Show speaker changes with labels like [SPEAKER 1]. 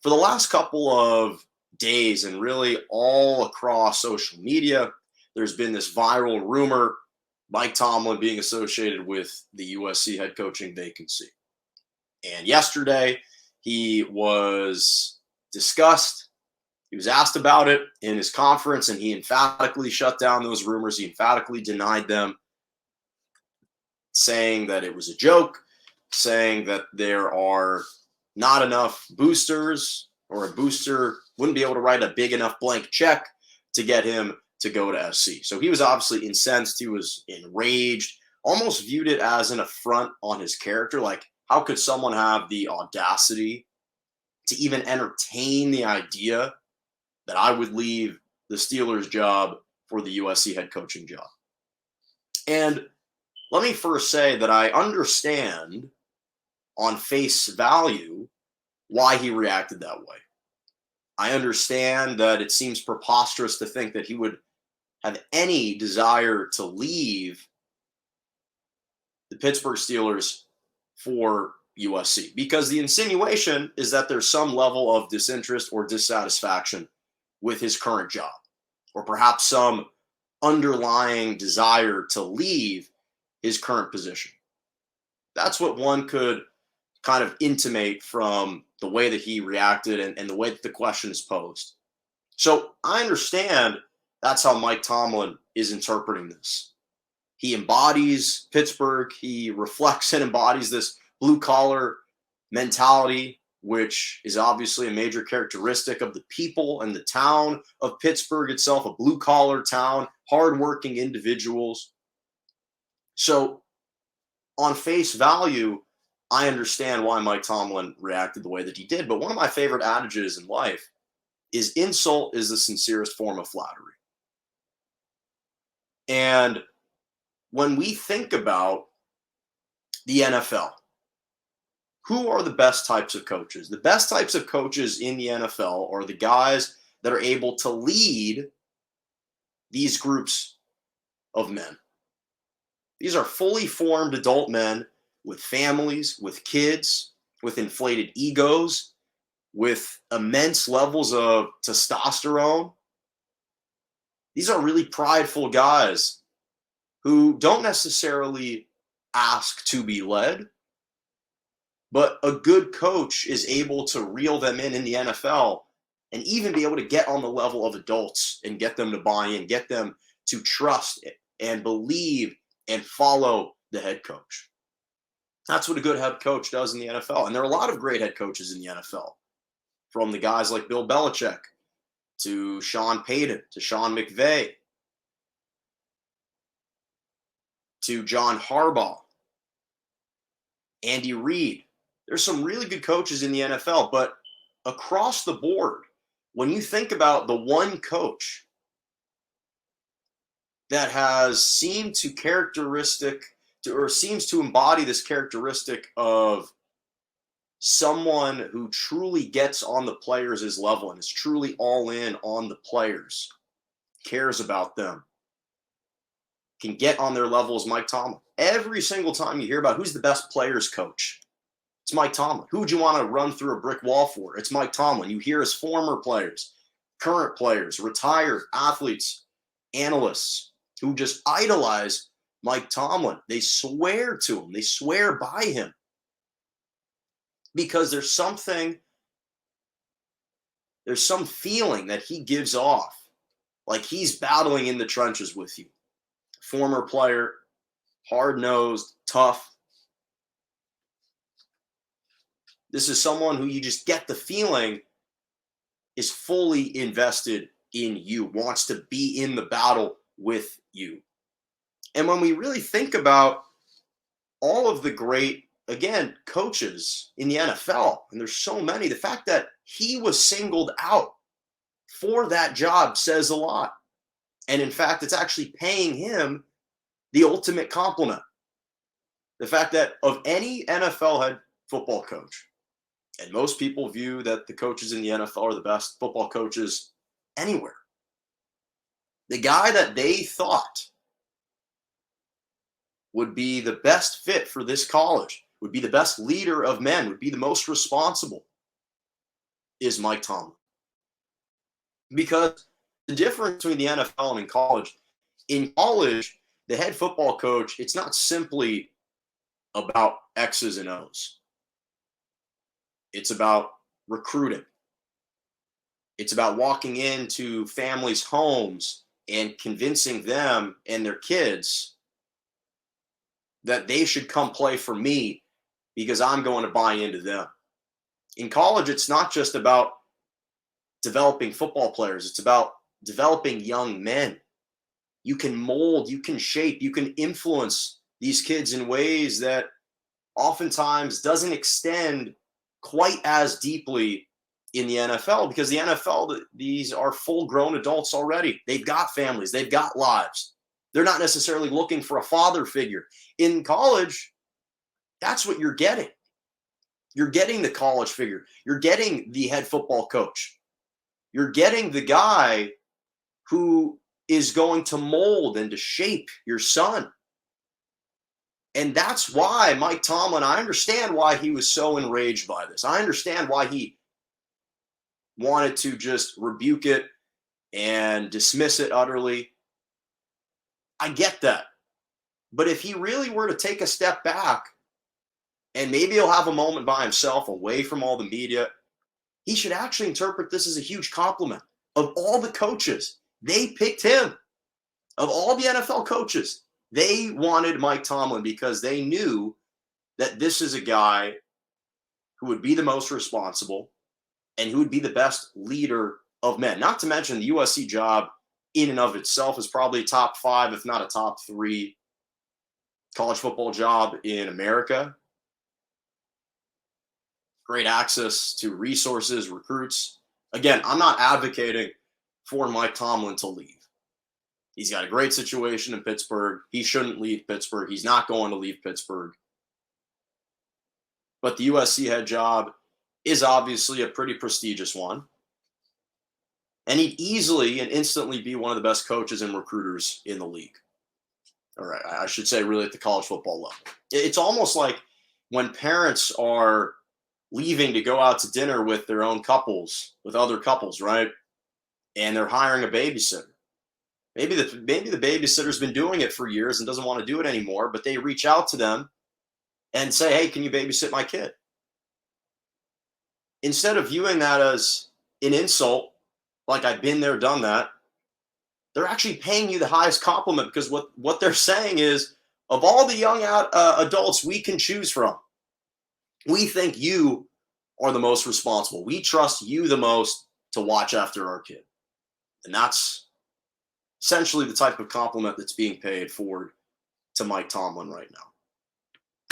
[SPEAKER 1] For the last couple of days and really all across social media, there's been this viral rumor Mike Tomlin being associated with the USC head coaching vacancy. And yesterday, he was discussed. He was asked about it in his conference, and he emphatically shut down those rumors. He emphatically denied them, saying that it was a joke, saying that there are not enough boosters, or a booster wouldn't be able to write a big enough blank check to get him to go to SC. So he was obviously incensed. He was enraged, almost viewed it as an affront on his character. Like, how could someone have the audacity to even entertain the idea that I would leave the Steelers job for the USC head coaching job? And let me first say that I understand on face value why he reacted that way. I understand that it seems preposterous to think that he would have any desire to leave the Pittsburgh Steelers for USC, because the insinuation is that there's some level of disinterest or dissatisfaction with his current job, or perhaps some underlying desire to leave his current position. That's what one could kind of intimate from the way that he reacted and the way that the question is posed. So I understand that's how Mike Tomlin is interpreting this. He embodies Pittsburgh. He reflects and embodies this blue-collar mentality, which is obviously a major characteristic of the people and the town of Pittsburgh itself, a blue-collar town, hardworking individuals. So on face value, I understand why Mike Tomlin reacted the way that he did. But one of my favorite adages in life is insult is the sincerest form of flattery. And when we think about the NFL, who are the best types of coaches? The best types of coaches in the NFL are the guys that are able to lead these groups of men. These are fully formed adult men with families, with kids, with inflated egos, with immense levels of testosterone. These are really prideful guys who don't necessarily ask to be led, but a good coach is able to reel them in the NFL and even be able to get on the level of adults and get them to buy in, get them to trust and believe and follow the head coach. That's what a good head coach does in the NFL. And there are a lot of great head coaches in the NFL, from the guys like Bill Belichick to Sean Payton to Sean McVay to John Harbaugh, Andy Reid. There's some really good coaches in the NFL, but across the board, when you think about the one coach that has seemed to seems to embody this characteristic of someone who truly gets on the players' level and is truly all in on the players, cares about them, can get on their level, is Mike Tomlin. Every single time you hear about who's the best players coach, it's Mike Tomlin. Who would you want to run through a brick wall for? It's Mike Tomlin. You hear his former players, current players, retired athletes, analysts who just idolize Mike Tomlin. They swear to him. They swear by him. Because there's some feeling that he gives off, like he's battling in the trenches with you. Former player, hard-nosed, tough. This is someone who you just get the feeling is fully invested in you, wants to be in the battle with you. And when we really think about all of the great, again, coaches in the NFL, and there's so many, the fact that he was singled out for that job says a lot. And in fact, it's actually paying him the ultimate compliment. The fact that of any NFL head football coach, and most people view that the coaches in the NFL are the best football coaches anywhere, the guy that they thought would be the best fit for this college, would be the best leader of men, would be the most responsible, is Mike Tomlin. Because the difference between the NFL and in college, the head football coach, it's not simply about X's and O's. It's about recruiting. It's about walking into families' homes and convincing them and their kids that they should come play for me because I'm going to buy into them. In college, it's not just about developing football players, it's about developing young men. You can mold, you can shape, you can influence these kids in ways that oftentimes doesn't extend quite as deeply in the NFL, because the NFL, these are full grown adults already. They've got families, they've got lives. They're not necessarily looking for a father figure. In college, that's what you're getting. You're getting the college figure. You're getting the head football coach. You're getting the guy who is going to mold and to shape your son. And that's why Mike Tomlin, I understand why he was so enraged by this. I understand why he wanted to just rebuke it and dismiss it utterly. I get that. But if he really were to take a step back, and maybe he'll have a moment by himself away from all the media, he should actually interpret this as a huge compliment. Of all the coaches, they picked him. Of all the NFL coaches, they wanted Mike Tomlin because they knew that this is a guy who would be the most responsible and who would be the best leader of men. Not to mention the USC job in and of itself is probably a top 5, if not a top 3 college football job in America. Great access to resources, recruits. Again, I'm not advocating for Mike Tomlin to leave. He's got a great situation in Pittsburgh. He shouldn't leave Pittsburgh. He's not going to leave Pittsburgh. But the USC head job is obviously a pretty prestigious one. And he'd easily and instantly be one of the best coaches and recruiters in the league. All right, I should say really at the college football level. It's almost like when parents are leaving to go out to dinner with their own couples, with other couples, right? And they're hiring a babysitter. Maybe the babysitter's been doing it for years and doesn't want to do it anymore, but they reach out to them and say, hey, can you babysit my kid? Instead of viewing that as an insult, like I've been there, done that, they're actually paying you the highest compliment, because what they're saying is, of all the young adults we can choose from, we think you are the most responsible. We trust you the most to watch after our kid. And that's essentially the type of compliment that's being paid forward to Mike Tomlin right now.